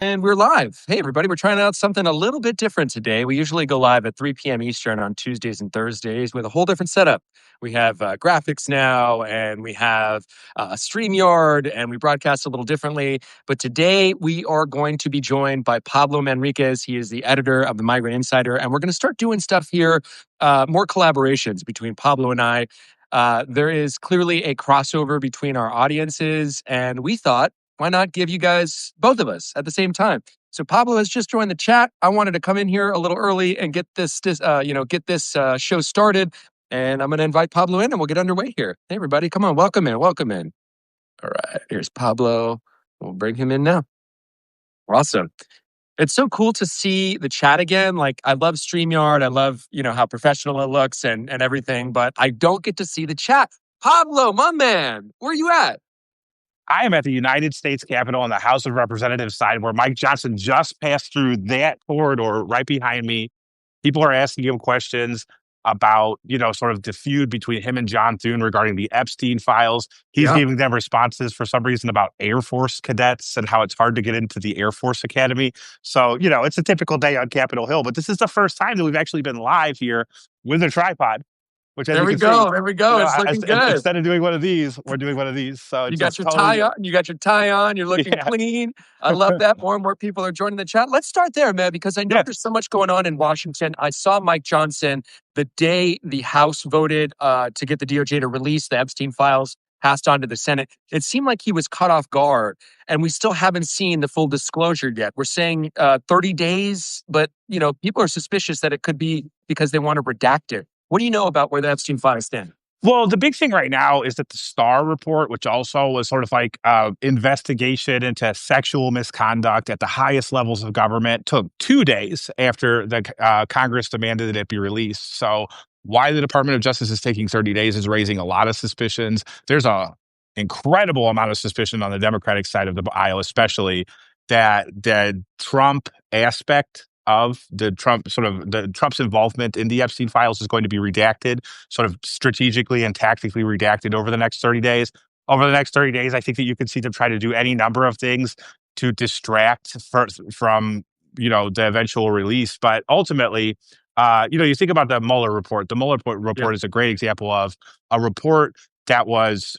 And we're live. Hey, everybody, we're trying out something a little bit different today. We usually go live at 3 p.m. Eastern on Tuesdays and Thursdays with a whole different setup. We have graphics now, and we have StreamYard, and we broadcast a little differently. But today, we are going to be joined by Pablo Manriquez. He is the editor of the Migrant Insider, and we're going to start doing stuff here, more collaborations between Pablo and I. There is clearly a crossover between our audiences, and we thought, why not give you guys, both of us, at the same time? So Pablo has just joined the chat. I wanted to come in here a little early and get this show started. And I'm going to invite Pablo in, and we'll get underway here. Hey, everybody, come on, welcome in, welcome in. All right, here's Pablo. We'll bring him in now. Awesome. It's so cool to see the chat again. Like, I love StreamYard. I love, how professional it looks and everything, but I don't get to see the chat. Pablo, my man, where are you at? I am at the United States Capitol on the House of Representatives side where Mike Johnson just passed through that corridor right behind me. People are asking him questions about, sort of the feud between him and John Thune regarding the Epstein files. He's Yeah. giving them responses for some reason about Air Force cadets and how it's hard to get into the Air Force Academy. So, it's a typical day on Capitol Hill, but this is the first time that we've actually been live here with a tripod. Which, as There you we can see, go. There we go. It's looking good. instead of doing one of these, we're doing one of these. So You it's got just your totally tie on. You got your tie on. You're looking yeah, clean. I love that. More and more people are joining the chat. Let's start there, man, because I know yeah. there's so much going on in Washington. I saw Mike Johnson the day the House voted to get the DOJ to release the Epstein files passed on to the Senate. It seemed like he was caught off guard, and we still haven't seen the full disclosure yet. We're saying 30 days, but people are suspicious that it could be because they want to redact it. What do you know about where the Epstein files stand? Well, the big thing right now is that the Starr report, which also was sort of like investigation into sexual misconduct at the highest levels of government, took 2 days after the Congress demanded that it be released. So why the Department of Justice is taking 30 days is raising a lot of suspicions. There's a incredible amount of suspicion on the Democratic side of the aisle, especially that the Trump aspect of Trump's involvement in the Epstein files is going to be redacted, sort of strategically and tactically redacted over the next 30 days. Over the next 30 days, I think that you can see them try to do any number of things to distract from, the eventual release. But ultimately, you think about the Mueller report. The Mueller report is a great example of a report that was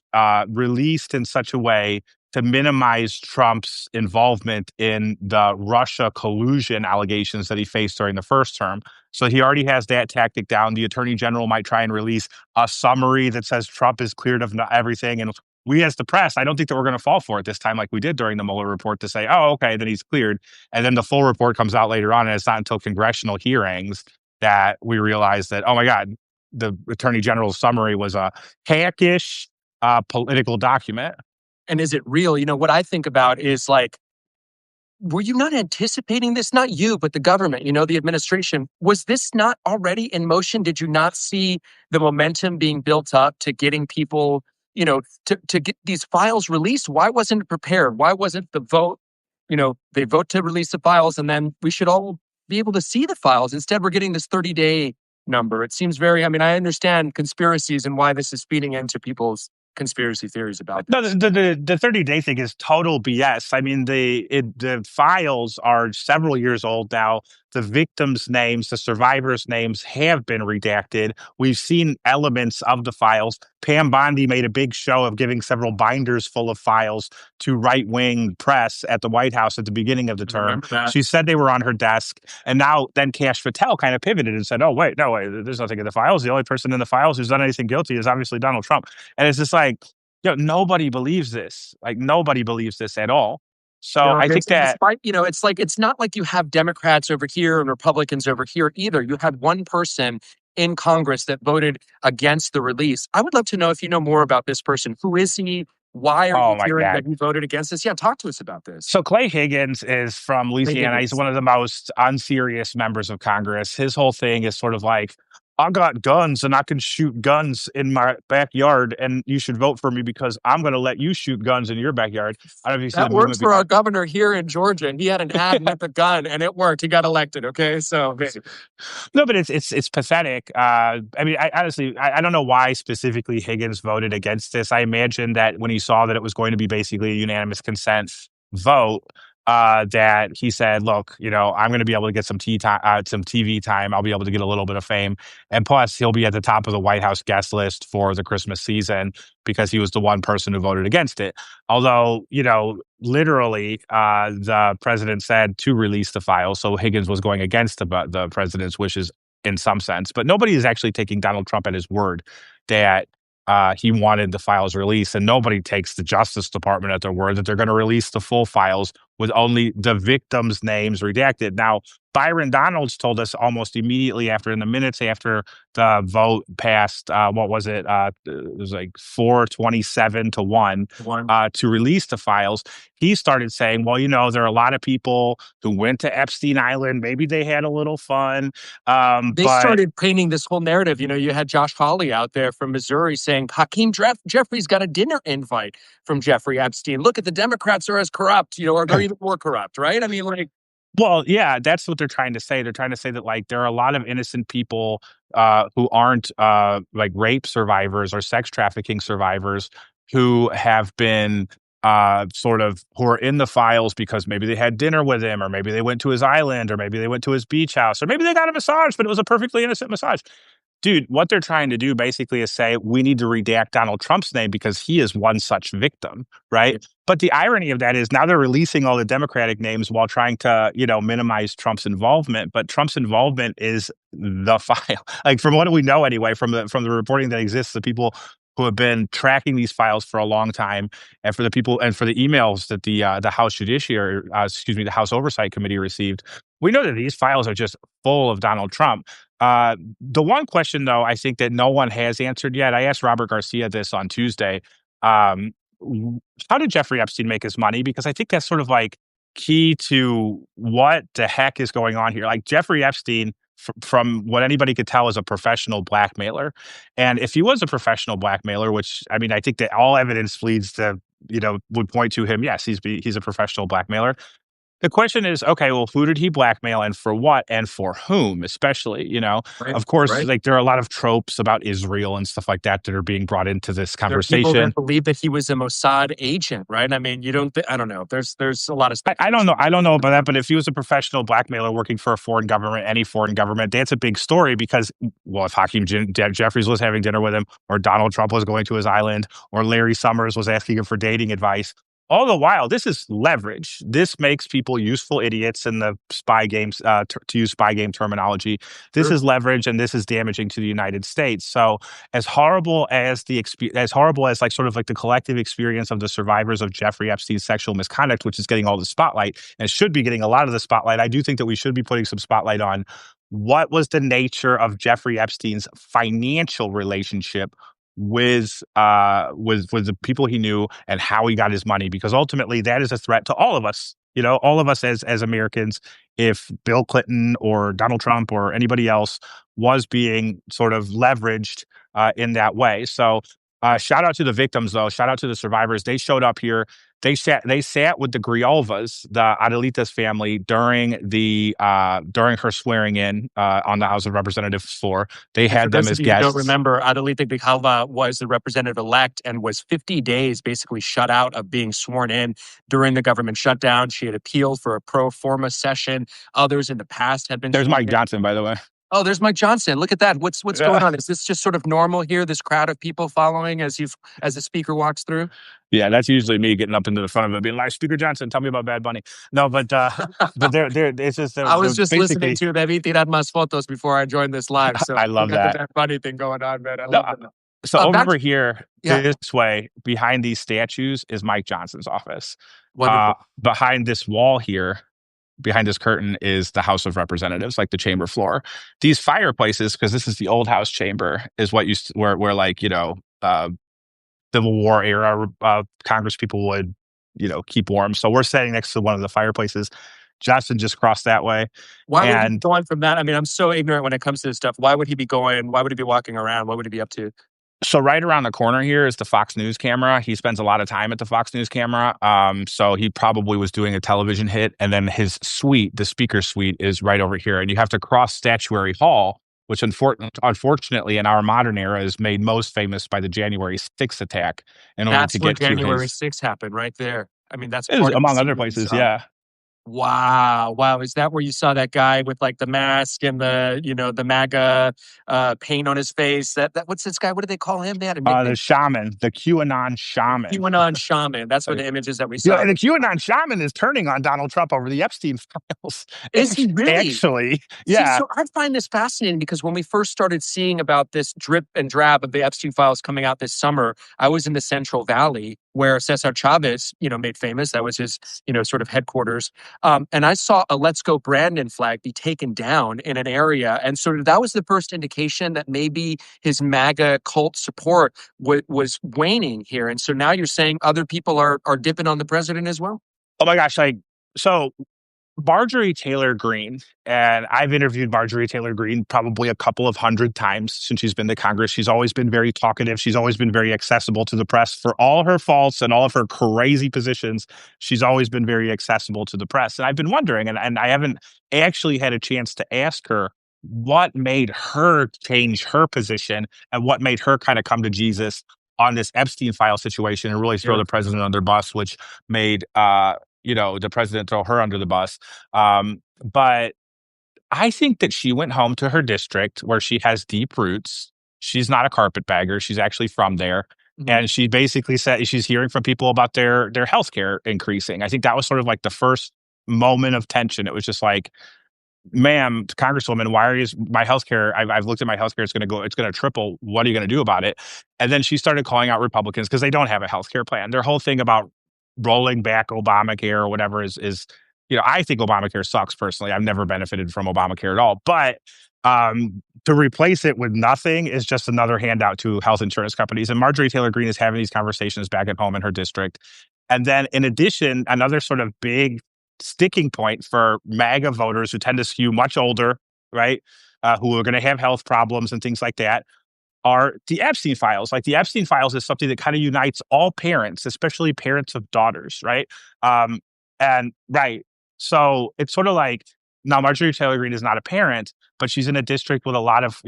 released in such a way to minimize Trump's involvement in the Russia collusion allegations that he faced during the first term. So he already has that tactic down. The attorney general might try and release a summary that says Trump is cleared of everything. And we as the press, I don't think that we're going to fall for it this time like we did during the Mueller report to say, oh, okay, then he's cleared. And then the full report comes out later on, and it's not until congressional hearings that we realize that, oh my God, the attorney general's summary was a hackish political document. And is it real? What I think about is like, were you not anticipating this? Not you, but the government, the administration. Was this not already in motion? Did you not see the momentum being built up to getting people, to get these files released? Why wasn't it prepared? Why wasn't the vote, they vote to release the files and then we should all be able to see the files. Instead, we're getting this 30-day number. It seems I understand conspiracies and why this is feeding into people's conspiracy theories about this. No, the 30-day thing is total BS. I mean, the files are several years old now. The victims' names, the survivors' names have been redacted. We've seen elements of the files. Pam Bondi made a big show of giving several binders full of files to right-wing press at the White House at the beginning of the term. She said they were on her desk. And now then Kash Patel kind of pivoted and said, oh, wait, no, wait, there's nothing in the files. The only person in the files who's done anything guilty is obviously Donald Trump. And it's just like, nobody believes this. Like, nobody believes this at all. So I think that, despite, it's like, it's not like you have Democrats over here and Republicans over here either. You had one person in Congress that voted against the release. I would love to know if you know more about this person. Who is he? Why are you hearing that he voted against this? Yeah, talk to us about this. So Clay Higgins is from Louisiana. He's one of the most unserious members of Congress. His whole thing is sort of like, I got guns and I can shoot guns in my backyard, and you should vote for me because I'm going to let you shoot guns in your backyard. I don't know if you see that works for our governor here in Georgia. He had an ad with a gun, and it worked. He got elected. Okay, so no, but it's pathetic. I mean, I honestly don't know why specifically Higgins voted against this. I imagine that when he saw that it was going to be basically a unanimous consent vote, that he said, "Look, I'm going to be able to get some TV time. I'll be able to get a little bit of fame, and plus, he'll be at the top of the White House guest list for the Christmas season because he was the one person who voted against it." Although, literally, the president said to release the file, so Higgins was going against the president's wishes in some sense, but nobody is actually taking Donald Trump at his word that he wanted the files released, and nobody takes the Justice Department at their word that they're going to release the full files with only the victims' names redacted. Now, Byron Donalds told us almost immediately after, in the minutes after the vote passed, what was it? It was like 427-1 One. to release the files. He started saying, well, there are a lot of people who went to Epstein Island. Maybe they had a little fun. They But started painting this whole narrative. You had Josh Hawley out there from Missouri saying Jeffrey's got a dinner invite from Jeffrey Epstein. Look, at the Democrats are as corrupt, or they're even more corrupt, right? I mean, like, Well, yeah, that's what they're trying to say. They're trying to say that, like, there are a lot of innocent people who aren't like rape survivors or sex trafficking survivors who have been who are in the files because maybe they had dinner with him, or maybe they went to his island, or maybe they went to his beach house, or maybe they got a massage, but it was a perfectly innocent massage. Dude, what they're trying to do basically is say we need to redact Donald Trump's name because he is one such victim, right? But the irony of that is now they're releasing all the Democratic names while trying to, minimize Trump's involvement. But Trump's involvement is the file. Like, from what we know anyway, from the reporting that exists, the people who have been tracking these files for a long time, and for the emails that the House the House Oversight Committee received, we know that these files are just full of Donald Trump. The one question, though, I think that no one has answered yet. I asked Robert Garcia this on Tuesday. Um, how did Jeffrey Epstein make his money? Because I think that's sort of like key to what the heck is going on here. Like, Jeffrey Epstein, from what anybody could tell, is a professional blackmailer. And if he was a professional blackmailer, which, I mean, I think that all evidence leads to, would point to him. Yes, he's a professional blackmailer. The question is, okay, well, who did he blackmail, and for what, and for whom, especially, right, of course, right. like, there are a lot of tropes about Israel and stuff like that that are being brought into this There are people conversation. that believe that he was a Mossad agent, right? I mean, I don't know. There's a lot of I don't know. speculation. I don't know about that, but if he was a professional blackmailer working for a foreign government, any foreign government, that's a big story because, well, if Jeffries was having dinner with him, or Donald Trump was going to his island, or Larry Summers was asking him for dating advice, all the while, this is leverage. This makes people useful idiots in the spy games, to use spy game terminology. This Sure. is leverage, and this is damaging to the United States. So, as horrible as as horrible as, like, sort of like the collective experience of the survivors of Jeffrey Epstein's sexual misconduct, which is getting all the spotlight and should be getting a lot of the spotlight, I do think that we should be putting some spotlight on what was the nature of Jeffrey Epstein's financial relationship with the people he knew, and how he got his money, because ultimately that is a threat to all of us. All of us as Americans. If Bill Clinton or Donald Trump or anybody else was being sort of leveraged in that way. So, shout out to the victims, though. Shout out to the survivors. They showed up here. They sat with the Grijalvas, the Adelitas family, during her swearing in on the House of Representatives floor. They And for had them those of as you who don't guests. remember, Adelita Grijalva was the representative-elect and was 50 days basically shut out of being sworn in during the government shutdown. She had appealed for a pro forma session. Others in the past had been There's sworn Mike in. Johnson, by the way. Oh, there's Mike Johnson. Look at that. What's going Yeah. on? Is this just sort of normal here? This crowd of people following as the speaker walks through? Yeah, that's usually me getting up into the front of it, being like, "Speaker Johnson, tell me about Bad Bunny." No, but they're it's just I was they're just listening basically. to Debí tirar más fotos before I joined this live. So I you love got the that. Bad Bunny thing going on, man. I No, love that. so Back over to, here, yeah, this way, behind these statues is Mike Johnson's office. wonderful. Behind this wall here, behind this curtain, is the House of Representatives, like the chamber floor. These fireplaces, because this is the old House chamber, is what used to, where like, Civil War era Congress people would, keep warm. So we're sitting next to one of the fireplaces. Johnson just crossed that way, Why would he be and going from that? I mean, I'm so ignorant when it comes to this stuff. Why would he be going? Why would he be walking around? What would he be up to? so right around the corner here is the Fox News camera. He spends a lot of time at the Fox News camera. So he probably was doing a television hit, and then his suite, the speaker suite, is right over here. And you have to cross Statuary Hall, which unfortunately in our modern era is made most famous by the January 6th attack, in order That's to where get to January his, 6th happened, right there. I mean, that's is part of the among other scene we places. saw. Yeah. Wow. Wow. Is that where you saw that guy with like the mask and the MAGA paint on his face? That what's this guy? What do they call him? They had a The nickname. shaman, the QAnon shaman. QAnon shaman. That's what Uh, the images that we You know, saw. and the QAnon shaman is turning on Donald Trump over the Epstein files. Is he really? Actually, See, yeah. so I find this fascinating because when we first started seeing about this drip and drab of the Epstein files coming out this summer, I was in the Central Valley where Cesar Chavez, made famous. That was his, sort of headquarters. And I saw a Let's Go Brandon flag be taken down in an area. And sort of that was the first indication that maybe his MAGA cult support was waning here. And so now you're saying other people are dipping on the president as well? Oh my gosh, like so Marjorie Taylor Greene, and I've interviewed Marjorie Taylor Greene probably a couple of hundred times since she's been to Congress. She's always been very talkative. She's always been very accessible to the press for all her faults and all of her crazy positions. She's always been very accessible to the press. And I've been wondering, and I haven't actually had a chance to ask her what made her change her position and what made her kind of come to Jesus on this Epstein file situation and really throw Yeah. the president under the bus, which made the president throw her under the bus. But I think that she went home to her district where she has deep roots. She's not a carpetbagger. She's actually from there. Mhm. And she basically said she's hearing from people about their healthcare increasing. I think that was sort of like the first moment of tension. It was just like, ma'am, Congresswoman, why are you my healthcare? I've looked at my healthcare. It's going to triple. What are you going to do about it? And then she started calling out Republicans because they don't have a healthcare plan. Their whole thing about rolling back Obamacare or whatever is, I think Obamacare sucks personally. I've never benefited from Obamacare at all. But to replace it with nothing is just another handout to health insurance companies. And Marjorie Taylor Greene is having these conversations back at home in her district. And then in addition, another sort of big sticking point for MAGA voters who tend to skew much older, right? Who are going to have health problems and things like that are the Epstein files. Like the Epstein files is something that kind of unites all parents, especially parents of daughters, right? Um, and right. So it's sort of like now Marjorie Taylor Greene is not a parent, but she's in a district with a lot of,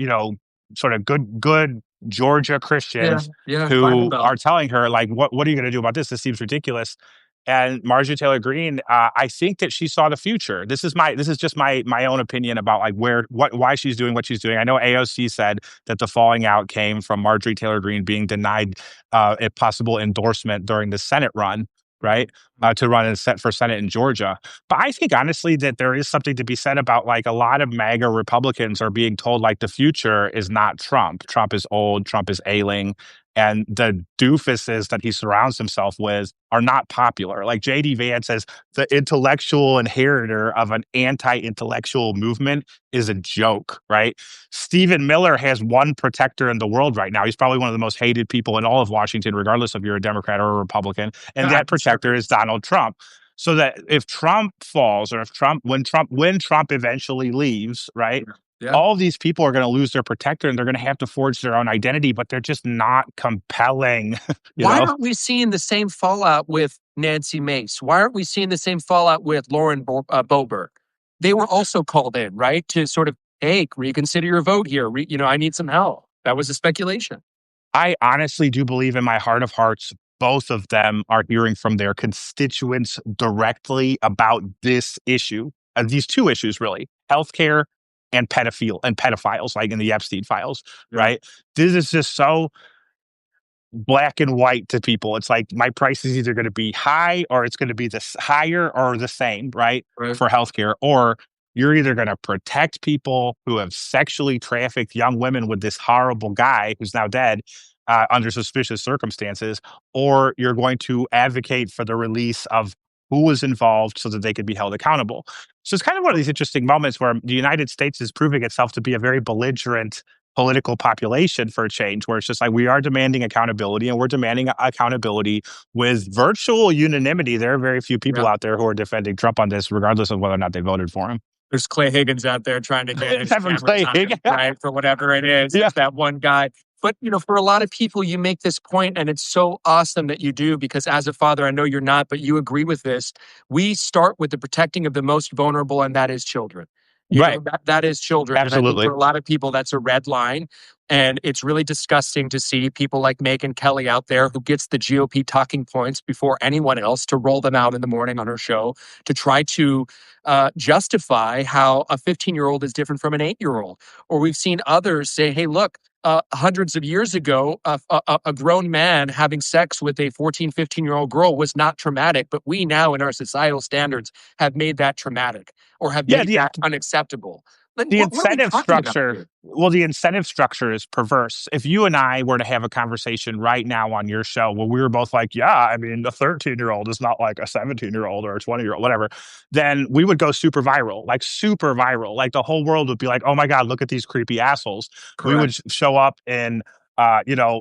sort of good Georgia Yeah. Christians Yeah. Bible who Belt. are telling her, like, what are you going to do about this? This seems ridiculous. And Marjorie Taylor Greene, I think that she saw the future. This is just my own opinion about like why she's doing what she's doing. I know AOC said that the falling out came from Marjorie Taylor Greene being denied a possible endorsement during the Senate run, right? To run for Senate in Georgia. But I think honestly that there is something to be said about like a lot of MAGA Republicans are being told like the future is not Trump. Trump is old. Trump is ailing. And the doofuses that he surrounds himself with are not popular. Like JD Vance says, the intellectual inheritor of an anti-intellectual movement is a joke, right? Stephen Miller has one protector in the world right now. He's probably one of the most hated people in all of Washington, regardless if you're a Democrat or a Republican. And Yeah, that protector is Donald Trump. So that if Trump falls, or if when Trump eventually leaves, right? yeah. All these people are going to lose their protector and they're going to have to forge their own identity, but they're just not compelling, you Why know? aren't we seeing the same fallout with Nancy Mace? Why aren't we seeing the same fallout with Lauren Boebert? They were also called in, right, to sort of, hey, reconsider your vote here. I need some help. That was a speculation. I honestly do believe in my heart of hearts, both of them are hearing from their constituents directly about this issue, these two issues, really healthcare and pedophiles, like in the Epstein files, Yeah. right? This is just so black and white to people. It's like my price is either going to be high or it's going to be this higher or the same, right? Right. For healthcare, or you're either going to protect people who have sexually trafficked young women with this horrible guy who's now dead under suspicious circumstances, or you're going to advocate for the release of who was involved so that they could be held accountable. So it's kind of one of these interesting moments where the United States is proving itself to be a very belligerent political population for a change, where it's just like we are demanding accountability and we're demanding accountability with virtual unanimity. There are very few people Yeah. out there who are defending Trump on this, regardless of whether or not they voted for him. There's Clay Higgins out there trying to get his Except for cameras Clay on him, Higgins. right? For whatever it is. Yeah. There's that one guy. But, for a lot of people, you make this point, and it's so awesome that you do, because as a father, I know you're not, but you agree with this. We start with the protecting of the most vulnerable, and that is children. Right. That is children. And I think for Absolutely. a lot of people, that's a red line. And it's really disgusting to see people like Megyn Kelly out there who gets the GOP talking points before anyone else to roll them out in the morning on her show to try to justify how a 15-year-old is different from an 8-year-old. Or we've seen others say, hey, look, hundreds of years ago, a grown man having sex with a 14, 15-year-old girl was not traumatic, but we now, in our societal standards, have made that traumatic or have Yeah. made that unacceptable. Then The what are we incentive talking about structure here? well, the incentive structure is perverse. If you and I were to have a conversation right now on your show where we were both like, yeah, I mean, the 13-year-old is not like a 17-year-old or a 20-year-old, whatever, then we would go super viral, like super viral. Like the whole world would be like, oh my God, look at these creepy assholes. We would Correct. show up in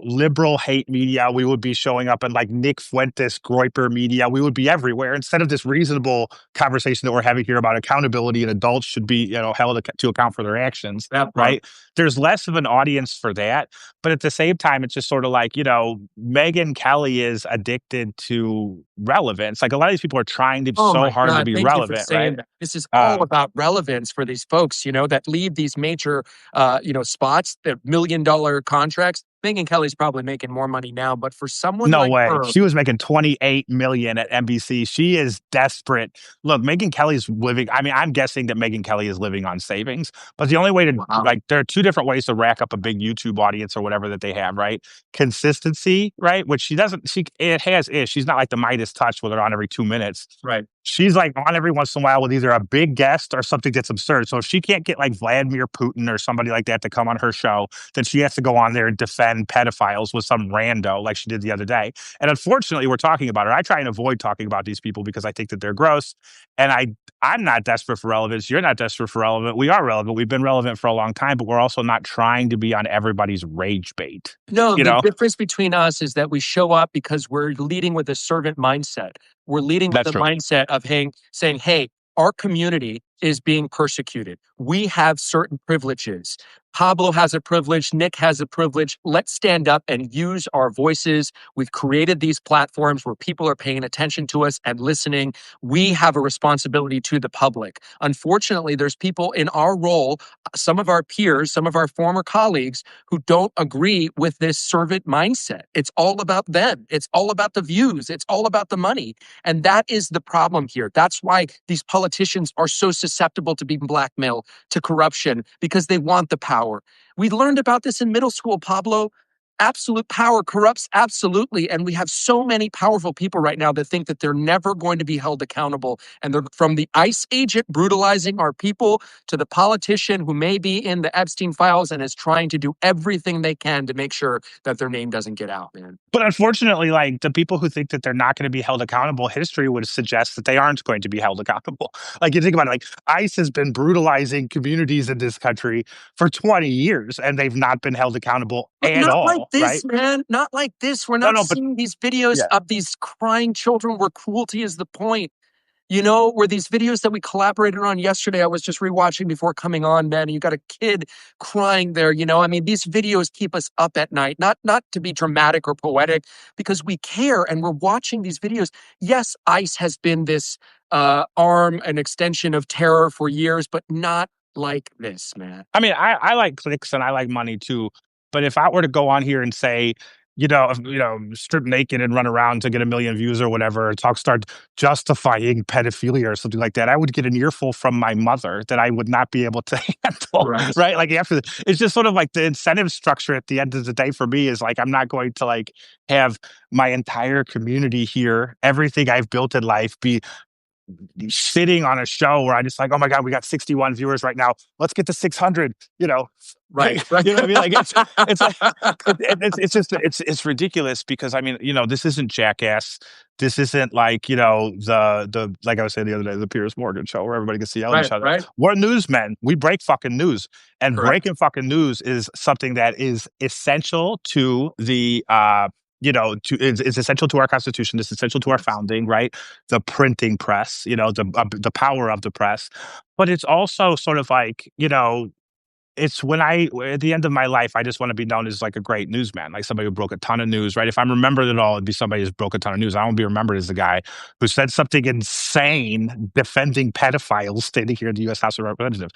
liberal hate media. We would be showing up in like Nick Fuentes Groyper media. We would be everywhere instead of this reasonable conversation that we're having here about accountability and adults should be, held to account for their actions. That part. Right. There's less of an audience for that. But at the same time, it's just sort of like, Megyn Kelly is addicted to relevance. Like a lot of these people are trying to Oh so my hard to God. be Thank you for relevant. saying Right. that. This is all Um, about relevance for these folks, that leave these major, spots, the $1 million contracts. Megyn Kelly's probably making more money now, but for someone No like way. her, She was making 28 million at NBC. She is desperate. Look, Megyn Kelly's living. I mean, I'm guessing that Megyn Kelly is living on savings, but the only way to wow. like there are two different ways to rack up a big YouTube audience or whatever that they have, right? Consistency, right? Which she doesn't she it has is. She's not like the Midas touch where they're on every 2 minutes. Right. She's like on every once in a while with either a big guest or something that's absurd. So if she can't get like Vladimir Putin or somebody like that to come on her show, then she has to go on there and defend pedophiles with some rando like she did the other day. And unfortunately, we're talking about her. I try and avoid talking about these people because I think that they're gross. And I'm not desperate for relevance. You're not desperate for relevant. We are relevant. We've been relevant for a long time, but we're also not trying to be on everybody's rage bait. No, You the know, difference between us is that we show up because we're leading with a servant mindset. We're leading with that's the true. mindset of saying, hey, our community is being persecuted. We have certain privileges. Pablo has a privilege. Nick has a privilege. Let's stand up and use our voices. We've created these platforms where people are paying attention to us and listening. We have a responsibility to the public. Unfortunately, there's people in our role, some of our peers, some of our former colleagues who don't agree with this servant mindset. It's all about them. It's all about the views. It's all about the money. And that is the problem here. That's why these politicians are so susceptible to being blackmailed, to corruption, because they want the power. We learned about this in middle school, Pablo. Absolute power corrupts absolutely. And we have so many powerful people right now that think that they're never going to be held accountable. And they're from the ICE agent brutalizing our people to the politician who may be in the Epstein files and is trying to do everything they can to make sure that their name doesn't get out, man. But unfortunately, like the people who think that they're not going to be held accountable, history would suggest that they aren't going to be held accountable. Like you think about it, like ICE has been brutalizing communities in this country for 20 years and they've not been held accountable But at not like all, this, right? man. Not like this. We're No, not no, but seeing these videos yeah. of these crying children where cruelty is the point. Where these videos that we collaborated on yesterday, I was just rewatching before coming on, man. And you got a kid crying there. I mean, these videos keep us up at night, not to be dramatic or poetic, because we care and we're watching these videos. Yes, ICE has been this arm and extension of terror for years, but not like this, man. I mean, I like clicks and I like money too. But if I were to go on here and say, strip naked and run around to get a million views or whatever, start justifying pedophilia or something like that, I would get an earful from my mother that I would not be able to handle. Right. Right. Like it's just sort of like the incentive structure at the end of the day for me is like, I'm not going to like have my entire community here, everything I've built in life be sitting on a show where I just like, oh my God, we got 61 viewers right now. Let's get to 600, Right. you know what I mean? Like it's like, it's just, it's ridiculous because I mean, this isn't Jackass. This isn't like, like I was saying the other day, the Piers Morgan show where everybody gets to yell at each Right. other. Right. We're newsmen. We break fucking news, and Correct. breaking fucking news is something that is essential to the, it's essential to our Constitution. It's essential to our Yes. founding, right? The printing press, the power of the press, but it's also sort of like, it's when I at the end of my life, I just want to be known as like a great newsman, like somebody who broke a ton of news, right? If I'm remembered at all, it'd be somebody who's broke a ton of news. I don't be remembered as the guy who said something insane defending pedophiles standing here in the U.S. House of Representatives,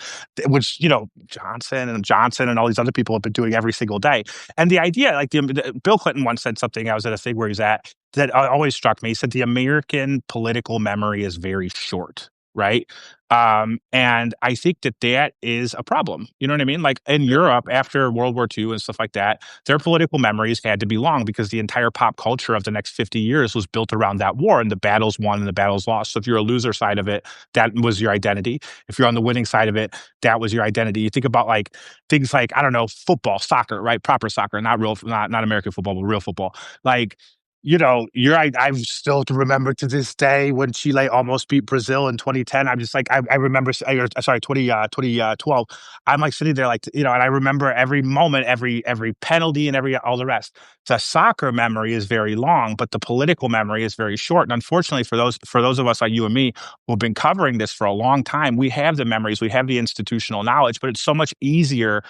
which Johnson and all these other people have been doing every single day. And the idea, like Bill Clinton once said something. I was at a thing where he's at that always struck me. He said the American political memory is very short, right? And I think that that is a problem. You know what I mean? Like in Europe after World War II and stuff like that, their political memories had to be long because the entire pop culture of the next 50 years was built around that war and the battles won and the battles lost. So if you're a loser side of it, that was your identity. If you're on the winning side of it, that was your identity. You think about like things like, I don't know, football, soccer, right? Proper soccer, not American football, but real football. Like, I still remember to this day when Chile almost beat Brazil in 2010. I'm just like, I remember, sorry, 2012. I'm like sitting there, like, and I remember every moment, every penalty and all the rest. The soccer memory is very long, but the political memory is very short. And unfortunately, for those of us like you and me who have been covering this for a long time, we have the memories, we have the institutional knowledge, but it's so much easier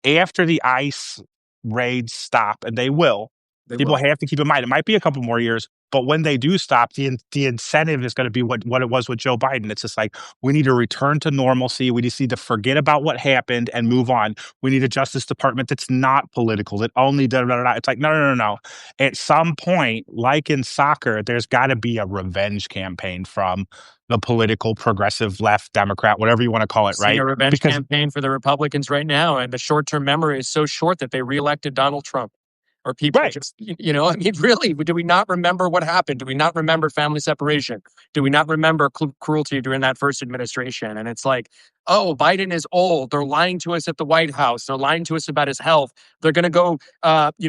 after the ICE raids stop, and they will. They People will. have to keep in mind, it might be a couple more years, but when they do stop, the incentive is going to be what it was with Joe Biden. It's just like, we need to return to normalcy. We just need to forget about what happened and move on. We need a Justice Department that's not political, that only da da da da. It's like, no, no, no, no. At some point, like in soccer, there's got to be a revenge campaign from the political progressive left, Democrat, whatever you want to call it, Seeing right? a revenge Because campaign for the Republicans right now, and the short-term memory is so short that they reelected Donald Trump. Or people right. just, I mean, really, do we not remember what happened? Do we not remember family separation? Do we not remember cruelty during that first administration? And it's like, oh, Biden is old. They're lying to us at the White House. They're lying to us about his health. They're going to go,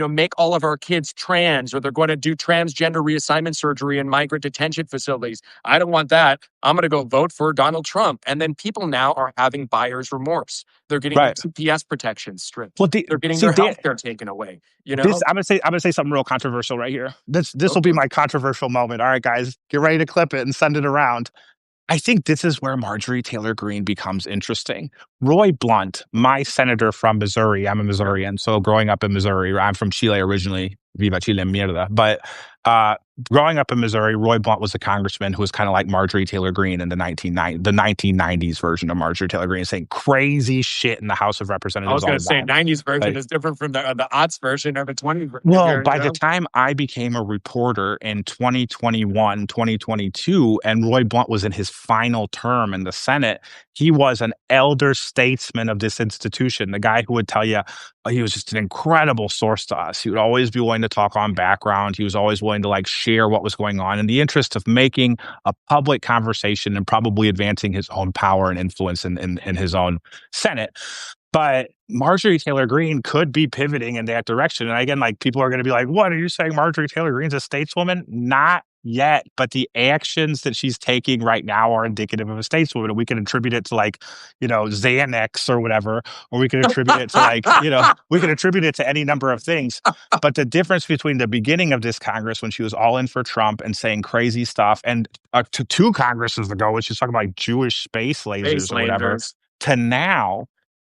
make all of our kids trans, or they're going to do transgender reassignment surgery in migrant detention facilities. I don't want that. I'm going to go vote for Donald Trump. And then people now are having buyer's remorse. They're getting their Right. CPS protections stripped. Well, They're getting their health care taken away. this I'm gonna say something real controversial right here. This Go will be for it. my controversial moment. All right, guys, get ready to clip it and send it around. I think this is where Marjorie Taylor Greene becomes interesting. Roy Blunt, my senator from Missouri, I'm a Missourian, so growing up in Missouri, I'm from Chile originally, viva Chile mierda. But growing up in Missouri, Roy Blunt was a congressman who was kind of like Marjorie Taylor Greene in the 1990s version of Marjorie Taylor Greene, saying crazy shit in the House of I Representatives was all going the to say time. 90s version Like, is different from the aughts version or the 20s well, version. by the time I became a reporter in 2021, 2022, and Roy Blunt was in his final term in the Senate, he was an elder statesman of this institution, the guy who would tell you he was just an incredible source to us. He would always be willing to talk on background. He was always willing to like share what was going on in the interest of making a public conversation and probably advancing his own power and influence in his own Senate. But Marjorie Taylor Greene could be pivoting in that direction. And again, like people are going to be like, what are you saying? Marjorie Taylor Greene's a stateswoman? Not yet, but the actions that she's taking right now are indicative of a stateswoman. And we can attribute it to like, Xanax or whatever, or we can attribute it to like, we can attribute it to any number of things. But the difference between the beginning of this Congress when she was all in for Trump and saying crazy stuff and to two Congresses ago, when she's talking about like Jewish space lasers or whatever, Baselanders. to now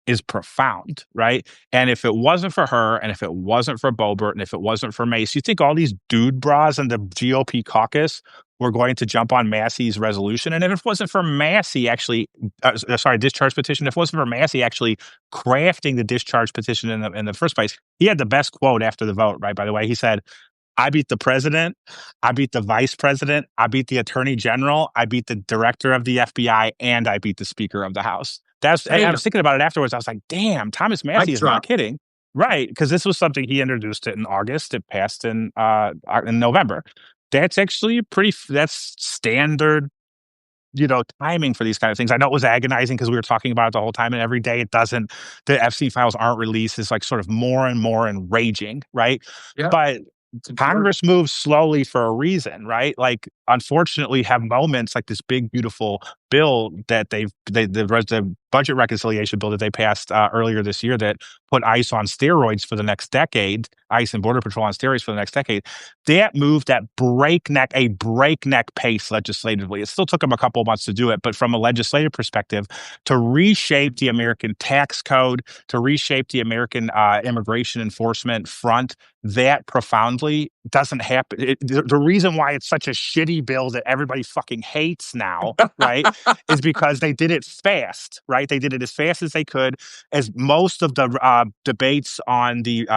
is profound, right? And if it wasn't for her, and if it wasn't for Boebert, and if it wasn't for Mace, you think all these dude bras in the GOP caucus were going to jump on Massey's resolution? And if it wasn't for Massey actually, discharge petition, if it wasn't for Massey actually crafting the discharge petition in the first place, he had the best quote after the vote, right? By the way, he said, I beat the president, I beat the vice president, I beat the attorney general, I beat the director of the FBI, and I beat the speaker of the House. And I was thinking about it afterwards. I was like, damn, Thomas Massey is not kidding. Right. Because this was something he introduced it in August. It passed in November. That's actually that's standard, timing for these kind of things. I know it was agonizing because we were talking about it the whole time, and every day the FC files aren't released. It's like sort of more and more enraging. Right. Yeah. But Congress moves slowly for a reason, right? Like, unfortunately, have moments like this big, beautiful bill that the budget reconciliation bill that they passed earlier this year that put ICE on steroids for the next decade, ICE and Border Patrol on steroids for the next decade, that moved at breakneck pace legislatively. It still took them a couple of months to do it, but from a legislative perspective, to reshape the American tax code, to reshape the American immigration enforcement front, that profoundly doesn't happen. The reason why it's such a shitty bill that everybody fucking hates now, right, is because they did it fast, right? They did it as fast as they could, as most of the debates on the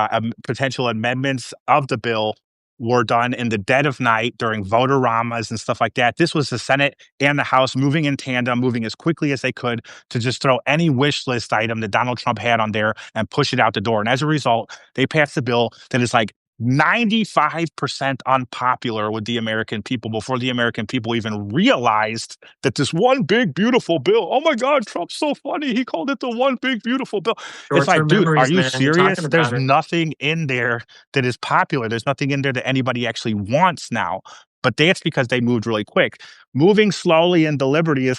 potential amendments of the bill were done in the dead of night during votoramas and stuff like that. This was the Senate and the House moving in tandem, moving as quickly as they could to just throw any wish list item that Donald Trump had on there and push it out the door. And as a result, they passed a bill that is like 95% unpopular with the American people before the American people even realized that this one big beautiful bill. Oh my God, Trump's so funny. He called it the one big beautiful bill. It's like, Short-term dude, are memories, you man. You're talking serious? There's about it. nothing in there that is popular. There's nothing in there that anybody actually wants now. But that's because they moved really quick. Moving slowly and deliberately is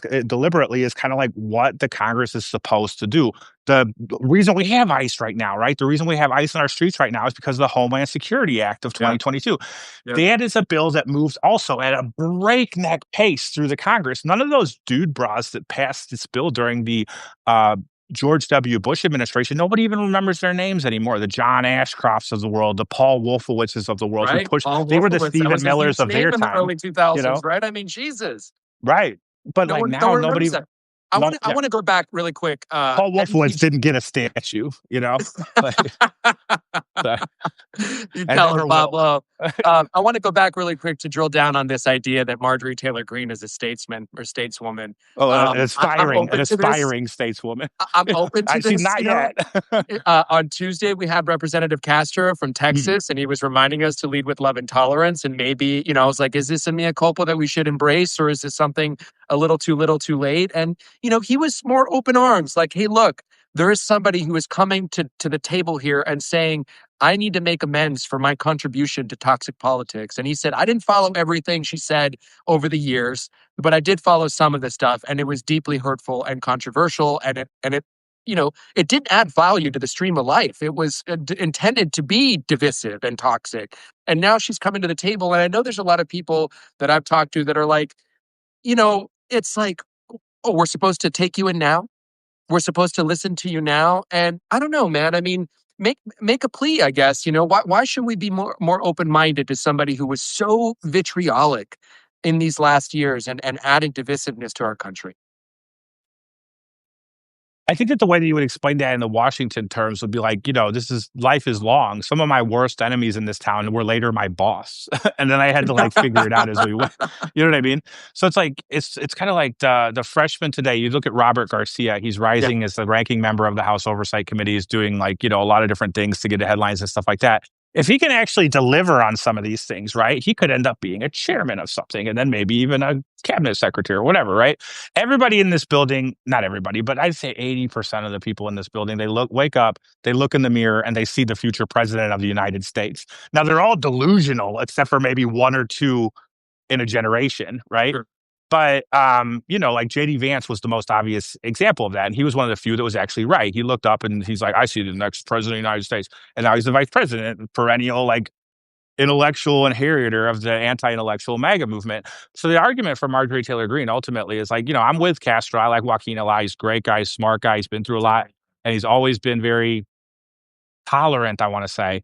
kind of like what the Congress is supposed to do. The reason we have ICE right now, right? The reason we have ICE in our streets right now is because of the Homeland Security Act of Yeah. 2022. Yeah. That is a bill that moves also at a breakneck pace through the Congress. None of those dude bras that passed this bill during the George W. Bush administration, nobody even remembers their names anymore. The John Ashcrofts of the world, the Paul Wolfowitzes of the world, who Right? pushed, Paul they were the Wolfowitz. That Stephen was a Millers huge of their name in the time, early you 2000s, know? right? I mean, Jesus. Right. But No like one, no now, one nobody, remembers that. I no, want to, I yeah. want to go back really quick. Paul And Wolfowitz didn't get a statue, you know? Like, so- you and tell him, never will. Pablo. I want to go back really quick to drill down on this idea that Marjorie Taylor Greene is a statesman or stateswoman. Oh, I'm an open to this. aspiring stateswoman. I'm open to She's this. not yet. On Tuesday, we had Representative Castro from Mm. Texas, and he was reminding us to lead with love and tolerance. And maybe, I was like, is this a mea culpa that we should embrace, or is this something a little too late? And, he was more open arms, like, hey, look, there is somebody who is coming to the table here and saying, I need to make amends for my contribution to toxic politics. And he said, I didn't follow everything she said over the years, but I did follow some of the stuff, and it was deeply hurtful and controversial. It didn't add value to the stream of life. It was intended to be divisive and toxic. And now she's coming to the table. And I know there's a lot of people that I've talked to that are like, it's like, oh, we're supposed to take you in now. We're supposed to listen to you now. And I don't know, man. I mean, make a plea, I guess. Why should we be more open-minded to somebody who was so vitriolic in these last years and adding divisiveness to our country? I think that the way that you would explain that in the Washington terms would be like, this is life is long. Some of my worst enemies in this town were later my boss. And then I had to like figure it out as we went. You know what I mean? So it's like it's kind of like the freshman today. You look at Robert Garcia, he's Yeah. rising as the ranking member of the House Oversight Committee, is doing like, a lot of different things to get the headlines and stuff like that. If he can actually deliver on some of these things, right, he could end up being a chairman of something and then maybe even a cabinet secretary or whatever, right? Everybody in this building, not everybody, but I'd say 80% of the people in this building, wake up, they look in the mirror and they see the future president of the United States. Now they're all delusional except for maybe one or two in a generation, right? Sure. But like JD Vance was the most obvious example of that. And he was one of the few that was actually right. He looked up and he's like, I see the next president of the United States. And now he's the vice president, perennial, like intellectual inheritor of the anti-intellectual MAGA movement. So the argument for Marjorie Taylor Greene ultimately is like, I'm with Castro. I like Joaquin Eli. He's a great guy, smart guy. He's been through a lot. And he's always been very tolerant, I want to say.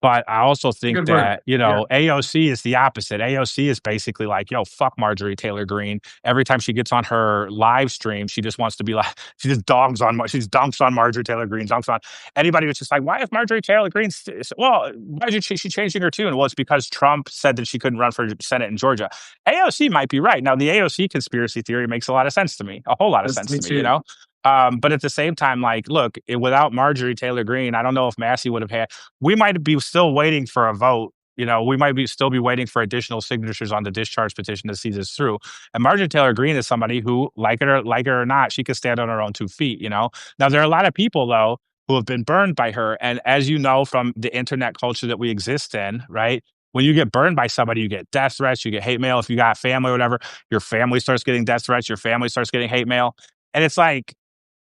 But I also think Good word. that, Yeah. AOC is the opposite. AOC is basically like, yo, fuck Marjorie Taylor Greene. Every time she gets on her live stream, she just wants to be like, she just dunks on Marjorie Taylor Greene, dunks on anybody who's just like, why is Marjorie Taylor Greene, why is she changing her tune? Well, it's because Trump said that she couldn't run for Senate in Georgia. AOC might be right. Now, the AOC conspiracy theory makes a lot of sense to me, a whole lot of sense Me to me, too. But at the same time, like, look, without Marjorie Taylor Greene, I don't know if Massey would have had. We might be still waiting for a vote. We might still be waiting for additional signatures on the discharge petition to see this through. And Marjorie Taylor Greene is somebody who, like it or not, she could stand on her own 2 feet. Now there are a lot of people though who have been burned by her, and as you know from the internet culture that we exist in, right? When you get burned by somebody, you get death threats, you get hate mail. If you got family or whatever, your family starts getting death threats, your family starts getting hate mail. And it's like,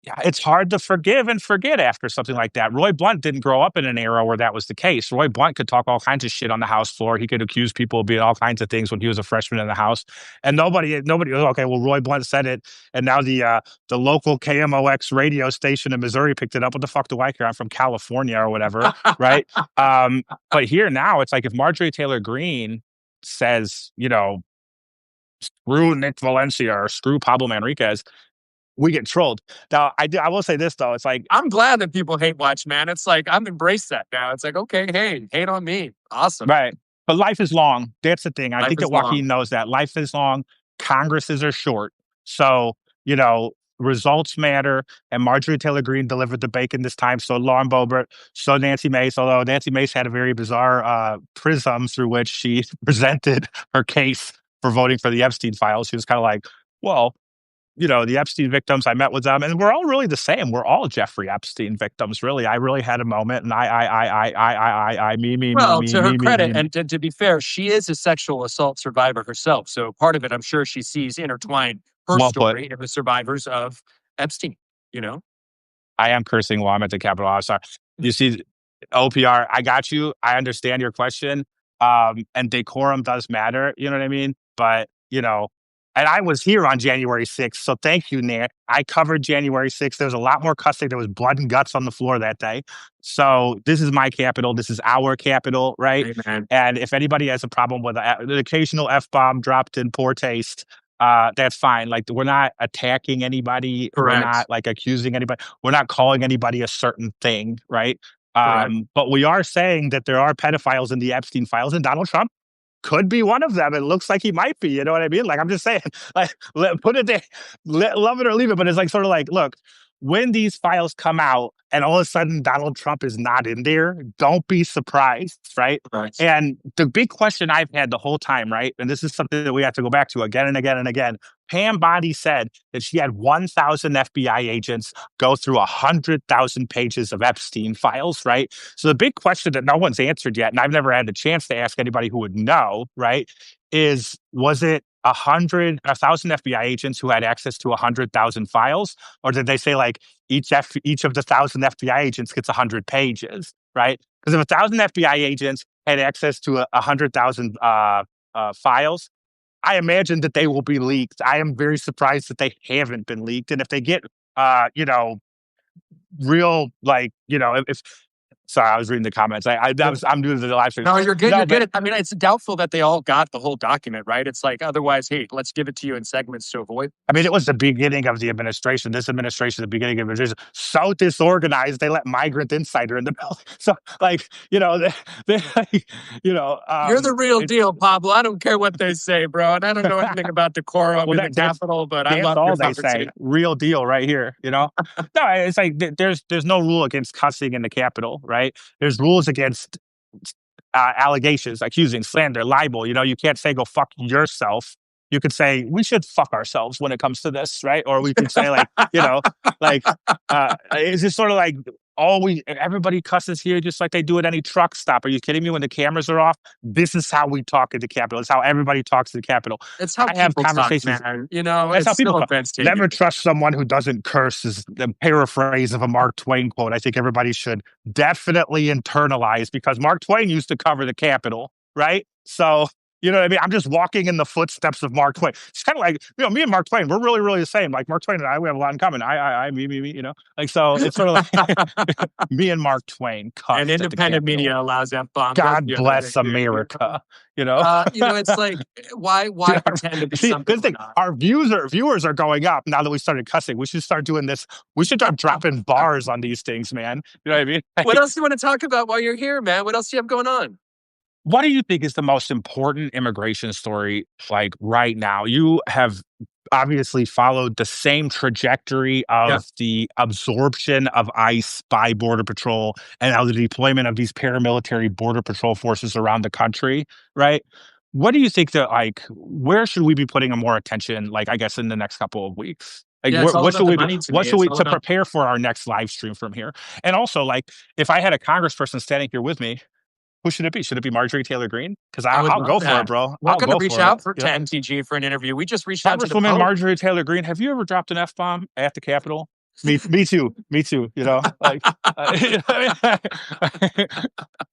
yeah, it's hard to forgive and forget after something like that. Roy Blunt didn't grow up in an era where that was the case. Roy Blunt could talk all kinds of shit on the House floor. He could accuse people of being all kinds of things when he was a freshman in the House, and nobody was okay. Well, Roy Blunt said it, and now the local KMOX radio station in Missouri picked it up. What the fuck do I care? I'm from California or whatever, right? But here now, it's like if Marjorie Taylor Greene says, screw Nick Valencia or screw Pablo Manriquez, we get trolled. Now, I will say this though, it's like I'm glad that people hate watch, man. It's like I'm embraced that now. It's like, okay, hey, hate on me. Awesome. right. But life is long. That's the thing. I Life think that is long. Joaquin knows that life is long. Congresses are short. So, you know, results matter. And Marjorie Taylor Greene delivered the bacon this time. So Lauren Boebert, so Nancy Mace, although Nancy Mace had a very bizarre prism through which she presented her case for voting for the Epstein files. She was kind of like, well, the Epstein victims, I met with them, and we're all really the same. We're all Jeffrey Epstein victims, really. I really had a moment, and Well, to her credit, me. and to be fair, she is a sexual assault survivor herself. So part of it, I'm sure she sees intertwined her Well put. story and the survivors of Epstein, you know? I am cursing while I'm at the Capitol. I'm sorry. You see, OPR, I got you. I understand your question. And decorum does matter. You know what I mean? But, and I was here on January 6th. So thank you, Nick. I covered January 6th. There was a lot more cussing. There was blood and guts on the floor that day. So this is my Capitol. This is our Capitol, right? Hey, man. And if anybody has a problem with an occasional F bomb dropped in poor taste, that's fine. Like, we're not attacking anybody. We're Correct. not like accusing anybody. We're not calling anybody a certain thing, right? Correct. But we are saying that there are pedophiles in the Epstein files, and Donald Trump could be one of them. It looks like he might be. You know what I mean? Like, I'm just saying, like, put it there, love it or leave it. But it's like sort of like, look, when these files come out and all of a sudden Donald Trump is not in there, don't be surprised, right? Correct. And the big question I've had the whole time, right? And this is something that we have to go back to again and again and again. Pam Bondi said that she had 1,000 FBI agents go through 100,000 pages of Epstein files, right? So the big question that no one's answered yet, and I've never had the chance to ask anybody who would know, right, was it 1,000 FBI agents who had access to 100,000 files, or did they say like each of the 1,000 FBI agents gets 100 pages, right? Because if 1,000 FBI agents had access to 100,000 files, I imagine that they will be leaked. I am very surprised that they haven't been leaked, and if they get, real like, if sorry, I was reading the comments. I'm doing the live stream. No, you're good. No, You're but good. I mean, it's doubtful that they all got the whole document, right? It's like otherwise, hey, let's give it to you in segments to avoid. I mean, it was the beginning of the administration. This administration, the beginning of the administration, so disorganized, they let Migrant Insider in the building. So, like, You're the real deal, Pablo. I don't care what they say, bro. And I don't know anything about decorum well, in the Capitol, but I that's love all your they say. conversation. Real deal, right here. No, it's like there's no rule against cussing in the Capitol, right? There's rules against allegations, accusing, slander, libel. You can't say go fuck yourself. You could say we should fuck ourselves when it comes to this, right? Or we could say like, like it's just sort of like everybody cusses here just like they do at any truck stop. Are you kidding me? When the cameras are off, this is how we talk at the Capitol. It's how everybody talks at the Capitol. It's how I have people talk, conversations. man. That's how It's people no talk. offense taken. Never trust someone who doesn't curse is the paraphrase of a Mark Twain quote. I think everybody should definitely internalize because Mark Twain used to cover the Capitol, right? So, you know what I mean? I'm just walking in the footsteps of Mark Twain. It's kind of like, me and Mark Twain, we're really, really the same. Like Mark Twain and I, we have a lot in common. Me, like, so it's sort of like me and Mark Twain. And independent media allows F-bombs. God bless America. It's like, why pretend to be something? This thing, our viewers are going up now that we started cussing. We should start doing this. We should start dropping bars on these things, man. You know what I mean? What else do you want to talk about while you're here, man? What else do you have going on? What do you think is the most important immigration story like right now? You have obviously followed the same trajectory of the absorption of ICE by Border Patrol and now the deployment of these paramilitary Border Patrol forces around the country, right? What do you think that where should we be putting more attention, like, I guess, in the next couple of weeks? Like, Yeah, it's all what about should the we money to what me. should It's we all to about prepare for our next live stream from here? And also, like, if I had a congressperson standing here with me, Who should it be? Should it be Marjorie Taylor Greene? Because I would I'll love go for it, that. bro. We're I'll going to go reach for it. out for Yeah. to MTG for an interview. We just reached out to the Congresswoman Pope. Marjorie Taylor Greene, have you ever dropped an F bomb at the Capitol? Me too. Me too.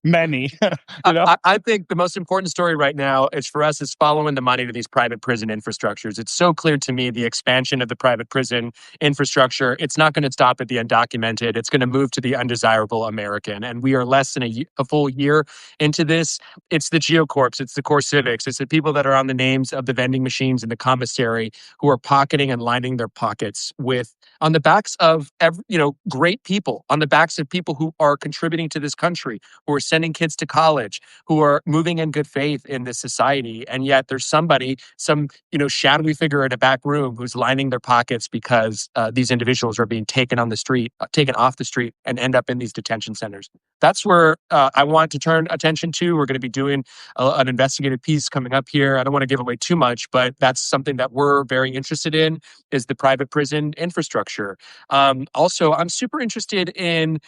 Many. I, you know. I I think the most important story right now is for us is following the money to these private prison infrastructures. It's so clear to me the expansion of the private prison infrastructure. It's not going to stop at the undocumented. It's going to move to the undesirable American. And we are less than a full year into this. It's the Geocorps. It's the core civics. It's the people that are on the names of the vending machines in the commissary who are pocketing and lining their pockets with on the backs of great people, on the backs of people who are contributing to this country, who are sending kids to college, who are moving in good faith in this society. And yet there's somebody, some, shadowy figure in a back room who's lining their pockets because these individuals are being taken on the street, taken off the street and end up in these detention centers. That's where I want to turn attention to. We're going to be doing an investigative piece coming up here. I don't want to give away too much, but that's something that we're very interested in is the private prison infrastructure. Also, I'm super interested in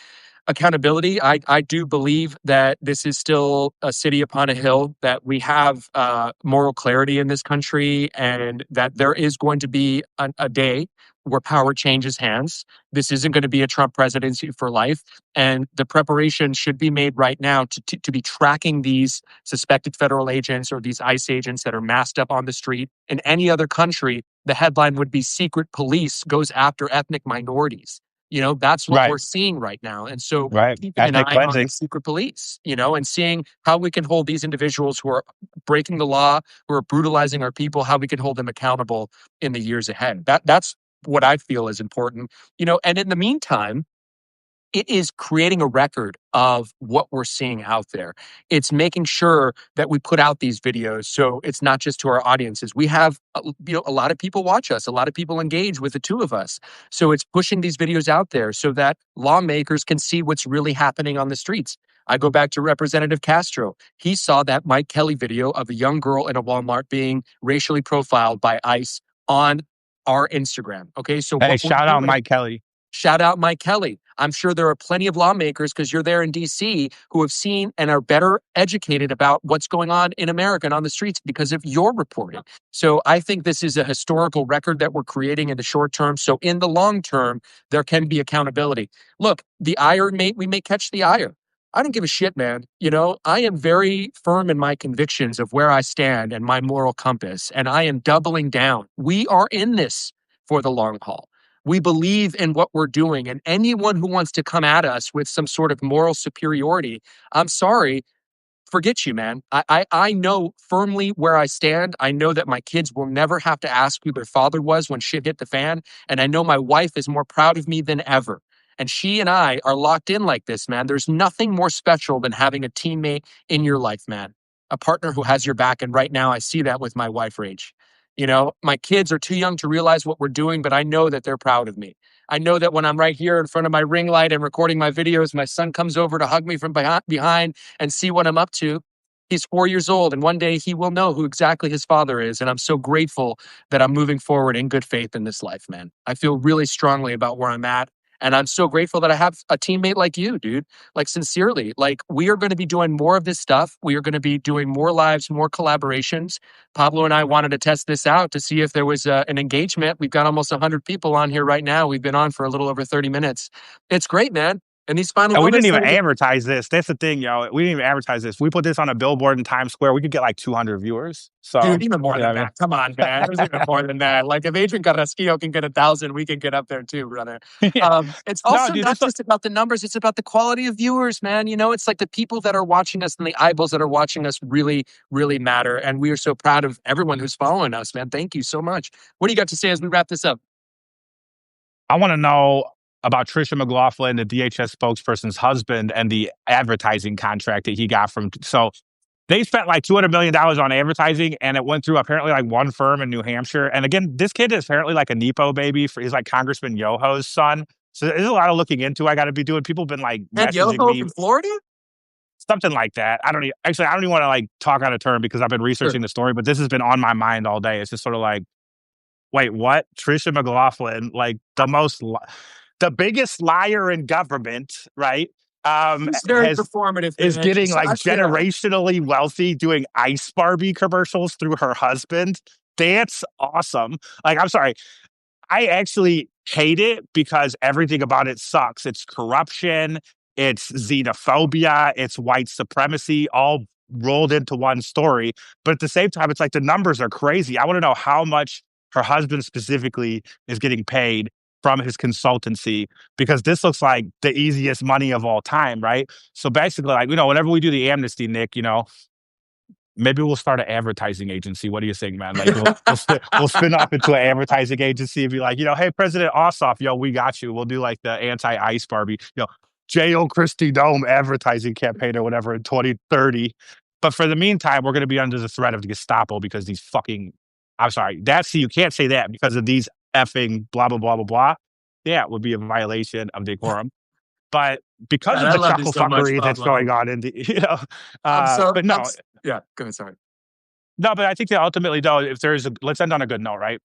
accountability. I do believe that this is still a city upon a hill, that we have moral clarity in this country, and that there is going to be a day where power changes hands. This isn't going to be a Trump presidency for life. And the preparation should be made right now to be tracking these suspected federal agents or these ICE agents that are masked up on the street. In any other country, the headline would be Secret Police Goes After Ethnic Minorities. That's what we're Right. seeing right now. And so Right. keeping an Ethnic eye on the cleansing. secret police, and seeing how we can hold these individuals who are breaking the law, who are brutalizing our people, how we can hold them accountable in the years ahead. That's what I feel is important. And in the meantime, it is creating a record of what we're seeing out there. It's making sure that we put out these videos so it's not just to our audiences. We have a lot of people watch us, a lot of people engage with the two of us. So it's pushing these videos out there so that lawmakers can see what's really happening on the streets. I go back to Representative Castro. He saw that Mike Kelly video of a young girl in a Walmart being racially profiled by ICE on our Instagram. Okay, so Hey, what we're shout out doing. Mike Kelly. Shout out Mike Kelly. I'm sure there are plenty of lawmakers, because you're there in DC, who have seen and are better educated about what's going on in America and on the streets because of your reporting. So I think this is a historical record that we're creating in the short term. So in the long term, there can be accountability. Look, we may catch the ire. I don't give a shit, man. I am very firm in my convictions of where I stand and my moral compass, and I am doubling down. We are in this for the long haul. We believe in what we're doing. And anyone who wants to come at us with some sort of moral superiority, I'm sorry, forget you, man. I know firmly where I stand. I know that my kids will never have to ask who their father was when shit hit the fan. And I know my wife is more proud of me than ever. And she and I are locked in like this, man. There's nothing more special than having a teammate in your life, man. A partner who has your back. And right now I see that with my wife, Rach. My kids are too young to realize what we're doing, but I know that they're proud of me. I know that when I'm right here in front of my ring light and recording my videos, my son comes over to hug me from behind and see what I'm up to. He's 4 years old, and one day he will know who exactly his father is. And I'm so grateful that I'm moving forward in good faith in this life, man. I feel really strongly about where I'm at. And I'm so grateful that I have a teammate like you, dude. Like, sincerely, like, we are going to be doing more of this stuff. We are going to be doing more lives, more collaborations. Pablo and I wanted to test this out to see if there was an engagement. We've got almost 100 people on here right now. We've been on for a little over 30 minutes. It's great, man. And these final And we didn't moments, even advertise this. That's the thing, yo. We didn't even advertise this. We put this on a billboard in Times Square. We could get like 200 viewers. So, dude, even more than I mean, that. Come on, man. There's even more than that. Like, if Adrian Carrasquillo can get 1,000, we can get up there too, brother. yeah. It's No, also dude, not just about the numbers. It's about the quality of viewers, man. It's like the people that are watching us and the eyeballs that are watching us really, really matter. And we are so proud of everyone who's following us, man. Thank you so much. What do you got to say as we wrap this up? I want to know about Trisha McLaughlin, the DHS spokesperson's husband, and the advertising contract that he got from. So they spent like $200 million on advertising, and it went through apparently like one firm in New Hampshire. And again, this kid is apparently like a Nepo baby. He's like Congressman Yoho's son. So there's a lot of looking into. I got to be doing. People have been like And messaging Yoho me, in Florida? something like that. I don't even want to like talk out of turn because I've been Sure. researching the story, but this has been on my mind all day. It's just sort of like, wait, what? Trisha McLaughlin, like the biggest liar in government, right? She's very has performative, is man. getting like Yeah. generationally wealthy doing Ice Barbie commercials through her husband. That's awesome. Like, I'm sorry, I actually hate it because everything about it sucks. It's corruption, it's xenophobia, it's white supremacy, all rolled into one story. But at the same time, it's like the numbers are crazy. I want to know how much her husband specifically is getting paid from his consultancy because this looks like the easiest money of all time, right? So basically, like, whenever we do the amnesty, Nick, maybe we'll start an advertising agency. What do you think, man? Like we'll spin off into an advertising agency and be like, hey, President Ossoff, yo, we got you. We'll do like the anti-ice Barbie, jail Christie Dome advertising campaign or whatever in 2030. But for the meantime, we're going to be under the threat of the Gestapo because these fucking, I'm sorry, you can't say that because of these effing blah, blah, blah, blah, blah. Yeah, it would be a violation of decorum. But because Man, of I the love you chuckle so much, fuckery that's Pablo. going on in the, but I'm no, yeah, go ahead, sorry. no, but I think that ultimately, though, if there is let's end on a good note, right?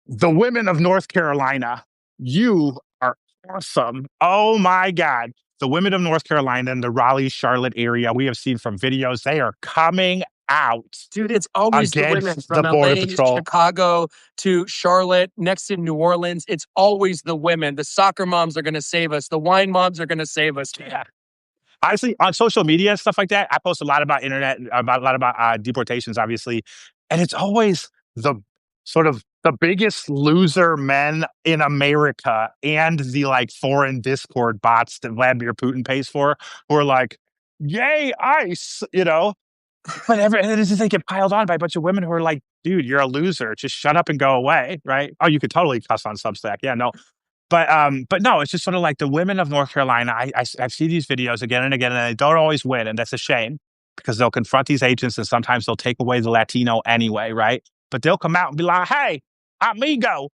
The women of North Carolina, you are awesome. Oh my God. The women of North Carolina and the Raleigh, Charlotte area, we have seen from videos, they are coming out Dude, it's always the women against the from Border LA, Patrol. Chicago to Charlotte, next in New Orleans. It's always the women. The soccer moms are going to save us. The wine moms are going to save us. Yeah. Honestly, on social media and stuff like that, I post a lot about internet, about a lot about deportations, obviously, and it's always the sort of the biggest loser men in America and the like foreign Discord bots that Vladimir Putin pays for, who are like, "Yay, ICE," But and it's just they get piled on by a bunch of women who are like, "Dude, you're a loser. Just shut up and go away." Right? Oh, you could totally cuss on Substack. Yeah, no, but no, it's just sort of like the women of North Carolina. I see these videos again and again, and they don't always win, and that's a shame because they'll confront these agents, and sometimes they'll take away the Latino anyway, right? But they'll come out and be like, "Hey, amigo,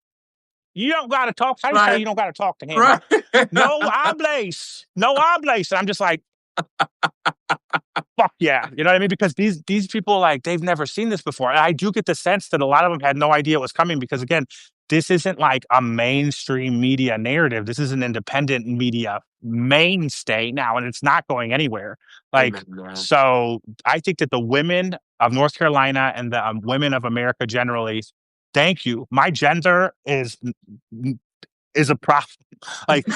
you don't got to talk. How do you say Right. you don't got to talk to him? Right. No hables, no hables." And I'm just like, fuck yeah, you know what I mean? Because these people like they've never seen this before, and I do get the sense that a lot of them had no idea it was coming because again, this isn't like a mainstream media narrative. This is an independent media mainstay now, and it's not going anywhere. Like, Amen, man. so I think that the women of North Carolina and the women of America generally, thank you. My gender is a problem. Like,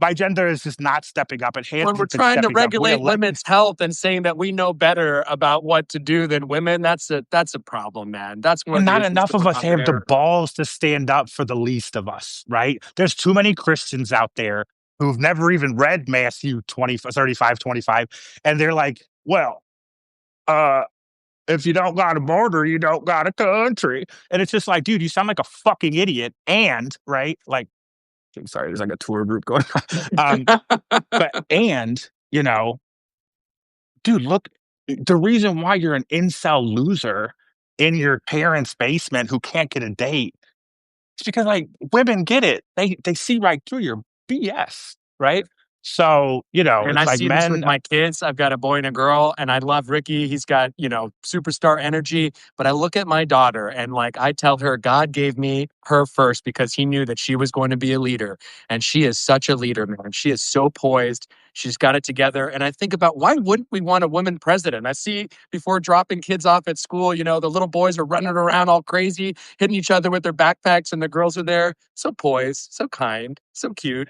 my gender is just not stepping up. It has When we're been trying to stepping up. We regulate elect women's health and saying that we know better about what to do than women, that's a problem, man. That's one And of the not issues enough of going us on have the there. balls to stand up for the least of us, right? There's too many Christians out there who've never even read Matthew 20, 35, 25, and they're like, well, uh, if you don't got a border, you don't got a country. And it's just like, dude, you sound like a fucking idiot. And, right? Like, I'm sorry, there's like a tour group going on. And, dude, look, the reason why you're an incel loser in your parents' basement who can't get a date, it's because like women get it. They see right through your BS, right? So, And I it's like see this with men. my kids. I've got a boy and a girl, and I love Ricky. He's got, superstar energy. But I look at my daughter and like I tell her, God gave me her first because he knew that she was going to be a leader. And she is such a leader, man. She is so poised. She's got it together. And I think about why wouldn't we want a woman president? I see before dropping kids off at school, the little boys are running around all crazy, hitting each other with their backpacks, and the girls are there so poised, so kind, so cute.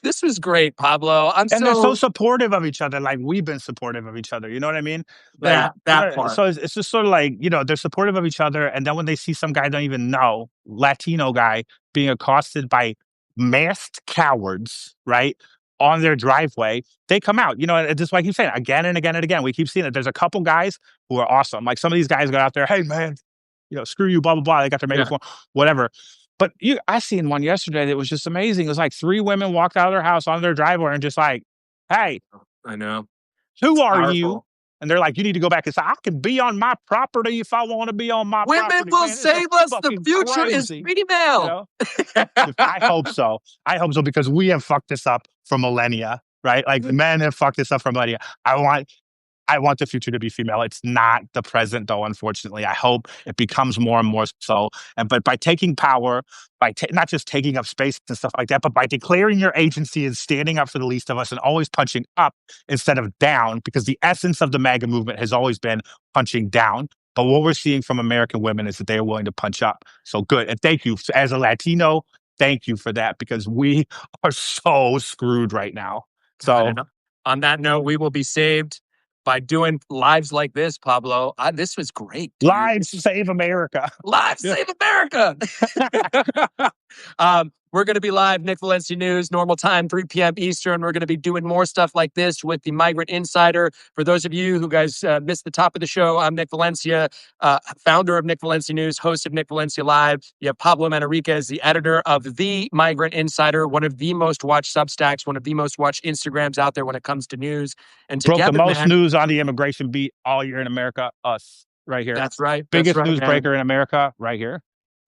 This was great, Pablo. I'm And they're so so supportive of each other, like we've been supportive of each other. You know what I mean? Like, that part. so it's just sort of like, they're supportive of each other. And then when they see some guy they don't even know, Latino guy, being accosted by masked cowards, right, on their driveway, they come out. And just like you saying again and again and again, we keep seeing it. There's a couple guys who are awesome. Like some of these guys go out there, hey man, screw you, blah, blah, blah. They got their Yeah, megaphone, whatever. But I seen one yesterday that was just amazing. It was like three women walked out of their house on their driveway and just like, hey, I know. who It's are you? powerful. And they're like, you need to go back and say, I can be on my property if I want to be on my Women property. will Man, it's a save us. The fucking future is crazy. You female. know? I hope so. I hope so because we have fucked this up for millennia, right? Like men have fucked this up for millennia. I want the future to be female. It's not the present, though, unfortunately. I hope it becomes more and more so. But by taking power, not just taking up space and stuff like that, but by declaring your agency and standing up for the least of us and always punching up instead of down, because the essence of the MAGA movement has always been punching down. But what we're seeing from American women is that they are willing to punch up. So good. And thank you. As a Latino, thank you for that, because we are so screwed right now. So on that note, we will be saved by doing lives like this, Pablo. This was great. Dude. Lives save America. Lives save America. We're going to be live, Nick Valencia News, normal time, 3 p.m. Eastern. We're going to be doing more stuff like this with the Migrant Insider. For those of you who guys missed the top of the show, I'm Nick Valencia, founder of Nick Valencia News, host of Nick Valencia Live. You have Pablo Manriquez, the editor of the Migrant Insider, one of the most watched Substacks, one of the most watched Instagrams out there when it comes to news. And together, broke the most news on the immigration beat all year in America. Us, right here. That's right. Biggest news breaker in America, right here.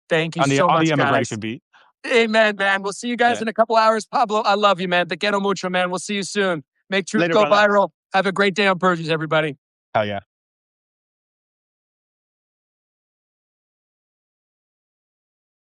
Thank you so much, on the guys. immigration beat. Amen, man. We'll see you guys in a couple hours. Pablo, I love you, man. Te quiero mucho, man. We'll see you soon. Make truth go viral. Have a great day on Purges, everybody. Hell yeah.